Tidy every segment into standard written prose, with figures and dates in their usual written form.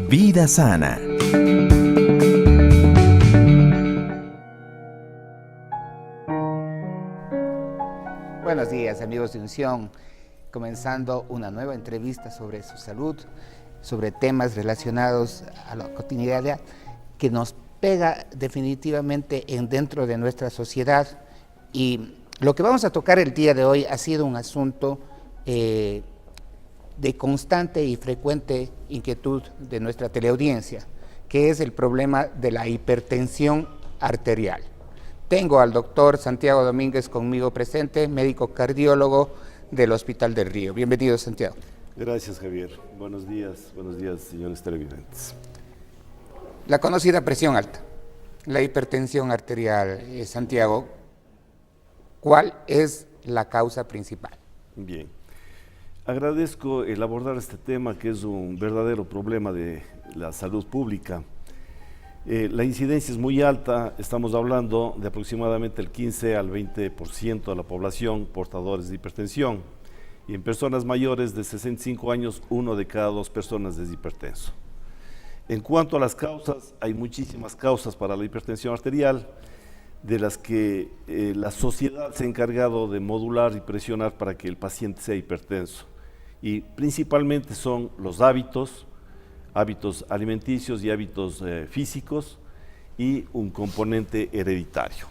Vida sana. Buenos días, amigos de Unción, comenzando una nueva entrevista sobre su salud, sobre temas relacionados a la cotidianidad que nos pega definitivamente dentro de nuestra sociedad. Y lo que vamos a tocar el día de hoy ha sido un asunto de constante y frecuente inquietud de nuestra teleaudiencia, que es el problema de la hipertensión arterial. Tengo al doctor Santiago Domínguez conmigo presente, médico cardiólogo del Hospital del Río. Bienvenido, Santiago. Gracias, Javier. Buenos días, señores televidentes. La conocida presión alta, la hipertensión arterial, Santiago, ¿cuál es la causa principal? Bien, agradezco el abordar este tema que es un verdadero problema de la salud pública. La incidencia es muy alta, estamos hablando de aproximadamente el 15 al 20% de la población portadores de hipertensión, y en personas mayores de 65 años, 1 de cada 2 personas es hipertenso. En cuanto a las causas, hay muchísimas causas para la hipertensión arterial, de las que la sociedad se ha encargado de modular y presionar para que el paciente sea hipertenso. Y principalmente son los hábitos alimenticios y hábitos físicos, y un componente hereditario.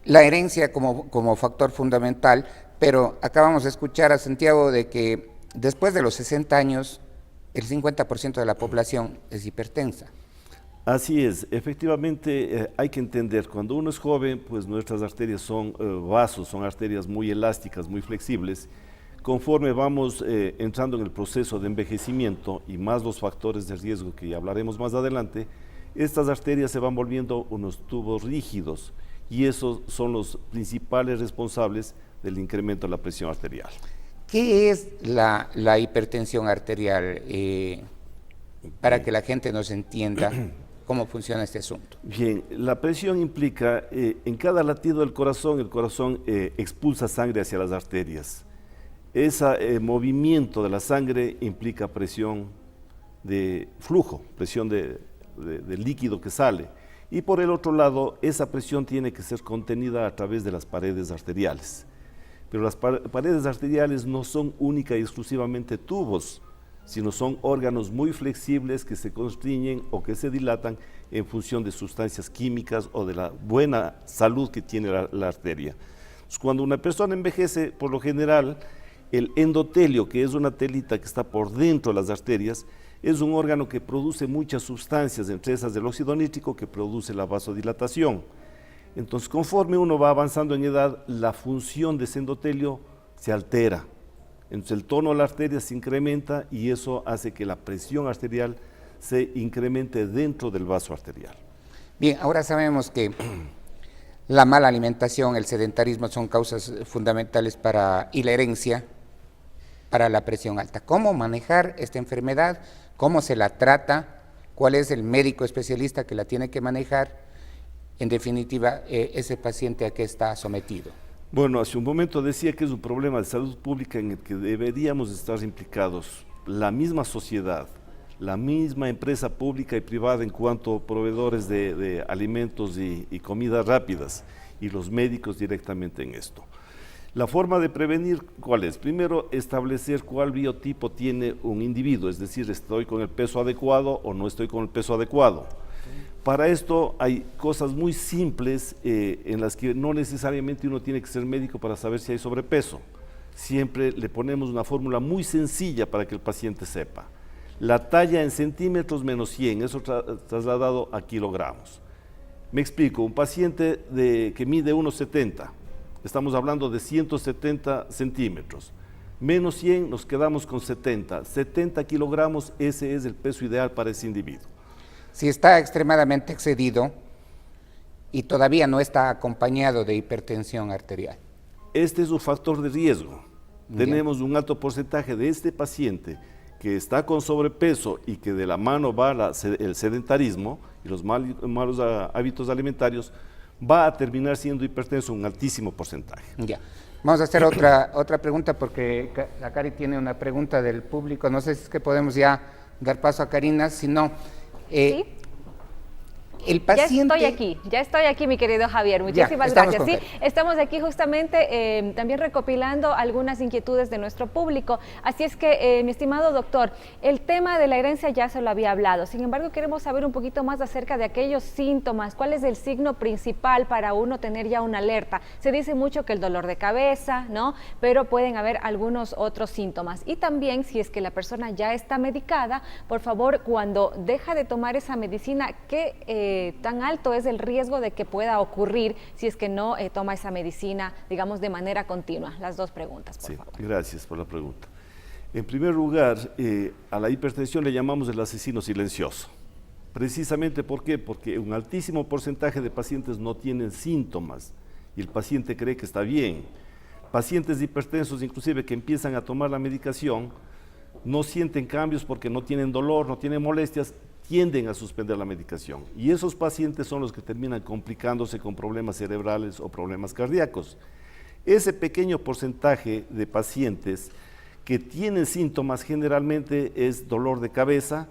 La herencia como factor fundamental, pero acabamos de escuchar a Santiago de que después de los 60 años, el 50% de la población es hipertensa. Así es, efectivamente hay que entender, cuando uno es joven, pues nuestras arterias son vasos, son arterias muy elásticas, muy flexibles. Conforme vamos entrando en el proceso de envejecimiento y más los factores de riesgo que ya hablaremos más adelante, estas arterias se van volviendo unos tubos rígidos, y esos son los principales responsables del incremento de la presión arterial. ¿Qué es la hipertensión arterial? Para que la gente nos entienda cómo funciona este asunto. Bien, la presión implica, en cada latido del corazón, el corazón expulsa sangre hacia las arterias. Ese movimiento de la sangre implica presión de flujo, presión de líquido que sale. Y por el otro lado, esa presión tiene que ser contenida a través de las paredes arteriales. Pero las paredes arteriales no son única y exclusivamente tubos, sino son órganos muy flexibles que se constriñen o que se dilatan en función de sustancias químicas o de la buena salud que tiene la arteria. Entonces, cuando una persona envejece, por lo general, el endotelio, que es una telita que está por dentro de las arterias, es un órgano que produce muchas sustancias, entre esas el óxido nítrico, que produce la vasodilatación. Entonces, conforme uno va avanzando en edad, la función de ese endotelio se altera. Entonces, el tono de la arteria se incrementa, y eso hace que la presión arterial se incremente dentro del vaso arterial. Bien, ahora sabemos que la mala alimentación, el sedentarismo son causas fundamentales y la herencia para la presión alta. ¿Cómo manejar esta enfermedad? ¿Cómo se la trata? ¿Cuál es el médico especialista que la tiene que manejar? En definitiva, ese paciente a qué está sometido. Bueno, hace un momento decía que es un problema de salud pública en el que deberíamos estar implicados la misma sociedad, la misma empresa pública y privada en cuanto a proveedores de alimentos y comidas rápidas, y los médicos directamente en esto. La forma de prevenir, ¿cuál es? Primero, establecer cuál biotipo tiene un individuo, es decir, ¿estoy con el peso adecuado o no estoy con el peso adecuado? Para esto hay cosas muy simples en las que no necesariamente uno tiene que ser médico para saber si hay sobrepeso. Siempre le ponemos una fórmula muy sencilla para que el paciente sepa. La talla en centímetros menos 100, eso trasladado a kilogramos. Me explico, un paciente que mide 1,70, estamos hablando de 170 centímetros, menos 100 nos quedamos con 70 kilogramos, ese es el peso ideal para ese individuo. Si está extremadamente excedido y todavía no está acompañado de hipertensión arterial. Este es un factor de riesgo. Tenemos un alto porcentaje de este paciente que está con sobrepeso y que de la mano va el sedentarismo y los malos hábitos alimentarios, va a terminar siendo hipertenso un altísimo porcentaje. Ya. Vamos a hacer otra pregunta porque la Cari tiene una pregunta del público. No sé si es que podemos ya dar paso a Karina, si no... ¿Sí? El paciente... Ya estoy aquí, mi querido Javier. Muchísimas gracias. Sí, Karen. estamos aquí justamente también recopilando algunas inquietudes de nuestro público. Así es que, mi estimado doctor, el tema de la herencia ya se lo había hablado. Sin embargo, queremos saber un poquito más acerca de aquellos síntomas. ¿Cuál es el signo principal para uno tener ya una alerta? Se dice mucho que el dolor de cabeza, ¿no? Pero pueden haber algunos otros síntomas. Y también, si es que la persona ya está medicada, por favor, cuando deja de tomar esa medicina, ¿qué tan alto es el riesgo de que pueda ocurrir si es que no toma esa medicina, digamos, de manera continua? Las dos preguntas, por favor. Gracias por la pregunta. En primer lugar, a la hipertensión le llamamos el asesino silencioso. Precisamente, ¿por qué? Porque un altísimo porcentaje de pacientes no tienen síntomas y el paciente cree que está bien. Pacientes hipertensos, inclusive, que empiezan a tomar la medicación, no sienten cambios porque no tienen dolor, no tienen molestias, tienden a suspender la medicación. Y esos pacientes son los que terminan complicándose con problemas cerebrales o problemas cardíacos. Ese pequeño porcentaje de pacientes que tienen síntomas generalmente es dolor de cabeza,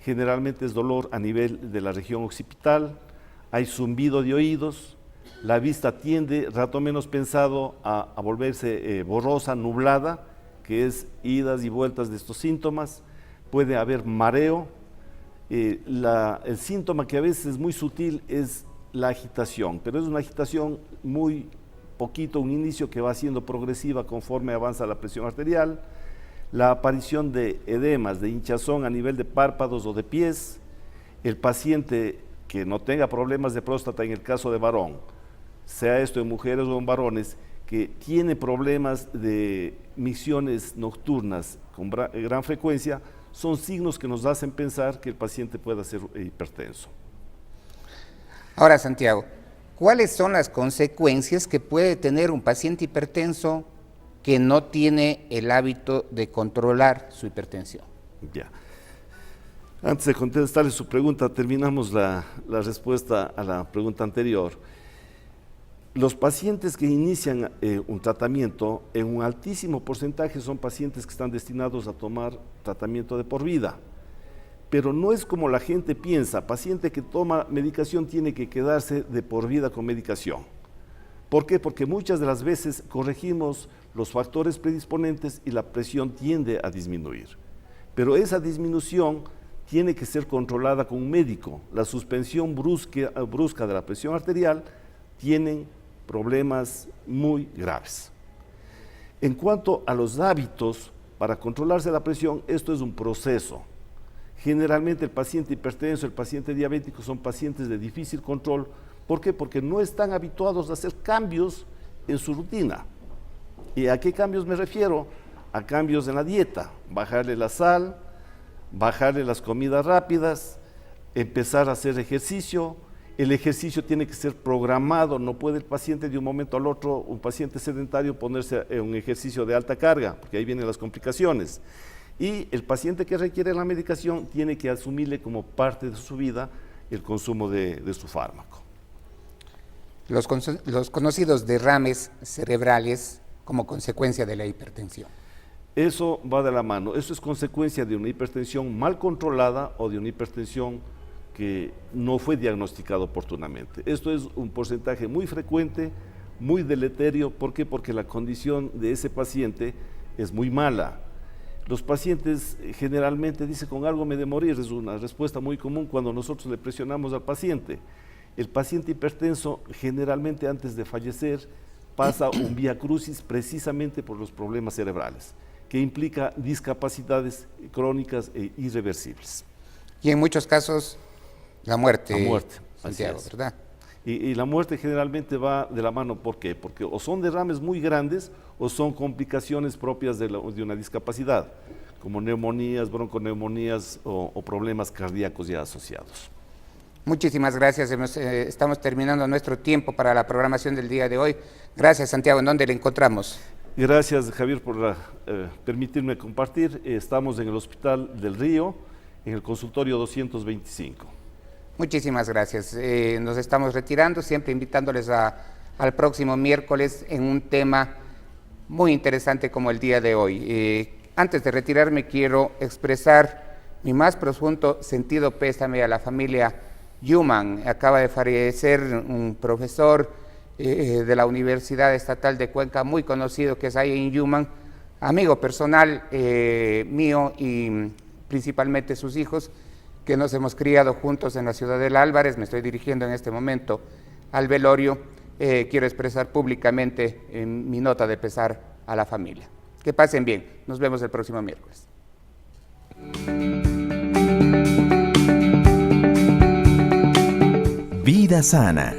generalmente es dolor a nivel de la región occipital, hay zumbido de oídos, la vista tiende, rato menos pensado, a volverse borrosa, nublada, que es idas y vueltas de estos síntomas, puede haber mareo. El síntoma que a veces es muy sutil es la agitación, pero es una agitación muy poquito, un inicio que va siendo progresiva conforme avanza la presión arterial, la aparición de edemas, de hinchazón a nivel de párpados o de pies, el paciente que no tenga problemas de próstata en el caso de varón, sea esto en mujeres o en varones, que tiene problemas de misiones nocturnas con gran frecuencia, son signos que nos hacen pensar que el paciente pueda ser hipertenso. Ahora, Santiago, ¿cuáles son las consecuencias que puede tener un paciente hipertenso que no tiene el hábito de controlar su hipertensión? Ya. Antes de contestarle su pregunta, terminamos la respuesta a la pregunta anterior. Los pacientes que inician un tratamiento, en un altísimo porcentaje son pacientes que están destinados a tomar tratamiento de por vida. Pero no es como la gente piensa, paciente que toma medicación tiene que quedarse de por vida con medicación. ¿Por qué? Porque muchas de las veces corregimos los factores predisponentes y la presión tiende a disminuir. Pero esa disminución tiene que ser controlada con un médico. La suspensión brusca de la presión arterial tienen problemas muy graves. En cuanto a los hábitos para controlarse la presión, esto es un proceso. Generalmente el paciente hipertenso, el paciente diabético son pacientes de difícil control. ¿Por qué? Porque no están habituados a hacer cambios en su rutina. ¿Y a qué cambios me refiero? A cambios en la dieta, bajarle la sal, bajarle las comidas rápidas, empezar a hacer ejercicio. El ejercicio tiene que ser programado, no puede el paciente de un momento al otro, un paciente sedentario, ponerse en un ejercicio de alta carga, porque ahí vienen las complicaciones. Y el paciente que requiere la medicación tiene que asumirle como parte de su vida el consumo de su fármaco. Los conocidos derrames cerebrales como consecuencia de la hipertensión. Eso va de la mano, eso es consecuencia de una hipertensión mal controlada o de una hipertensión que no fue diagnosticado oportunamente. Esto es un porcentaje muy frecuente, muy deleterio. ¿Por qué? Porque la condición de ese paciente es muy mala. Los pacientes generalmente dicen, con algo me de morir, es una respuesta muy común cuando nosotros le presionamos al paciente. El paciente hipertenso generalmente antes de fallecer pasa un vía crucis precisamente por los problemas cerebrales, que implica discapacidades crónicas e irreversibles. Y en muchos casos, la muerte, Santiago, ¿verdad? Y la muerte generalmente va de la mano. ¿Por qué? Porque o son derrames muy grandes o son complicaciones propias de una discapacidad, como neumonías, bronconeumonías o problemas cardíacos ya asociados. Muchísimas gracias. Estamos terminando nuestro tiempo para la programación del día de hoy. Gracias, Santiago. ¿En dónde le encontramos? Gracias, Javier, por permitirme compartir. Estamos en el Hospital del Río, en el consultorio 225. Muchísimas gracias. Nos estamos retirando, siempre invitándoles al próximo miércoles en un tema muy interesante como el día de hoy. Antes de retirarme quiero expresar mi más profundo sentido pésame a la familia Yuman. Acaba de fallecer un profesor de la Universidad Estatal de Cuenca, muy conocido, que es ahí en Yuman, amigo personal mío y principalmente sus hijos, que nos hemos criado juntos en la ciudad del Álvarez. Me estoy dirigiendo en este momento al velorio. Quiero expresar públicamente mi nota de pesar a la familia. Que pasen bien. Nos vemos el próximo miércoles. Vida Sana.